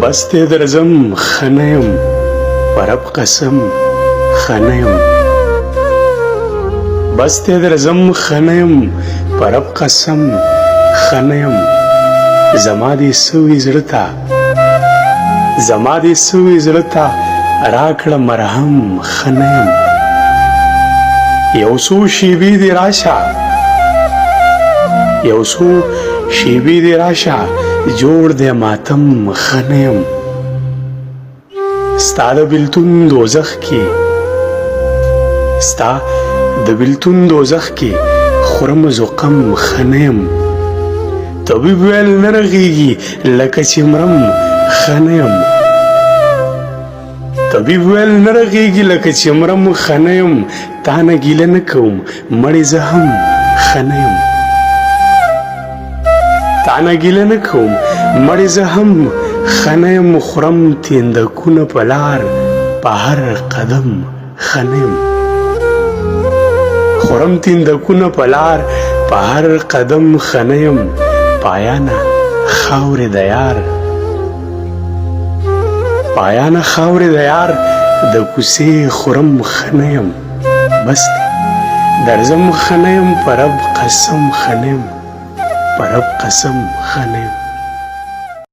بس دې درځم ښه نه یم په رب قسم ښه نه یم بس دې درځم ښه نه یم په رب قسم ښه نه یم زما دې سوي زړه ته زما دې سوي زړه ته راکړه مرهم ښه نه یم یو څو شېبې دې راشه یو څو شېبې دې راشه جوړ دې ماتم ښه نه یم ستا د بېلتون دوزخ کې ستا د بېلتون دوزخ کې خورم زقم ښه نه یم طبیب ویل نه رغېږي لکه چې مرم ښه نه یم طبیب ویل نه رغېږي لکه چې مرم ښه نه یم تا نه ګیله نه کوم مړې زه هم ښه نه یم تا نه ګیله نه کوم مړې زه هم ښه نه یم خورم تیندکونه په لار په هر قدم ښه نه یم خورم تیندکونه په لار په هر قدم ښه نه یم پایانه خاورې د یار پایانه خاورې د یار د کوڅې خورم ښه نه یم بس درځم ښه نه یم په رب قسم ښه نه یم په رب قسم ښه نه یم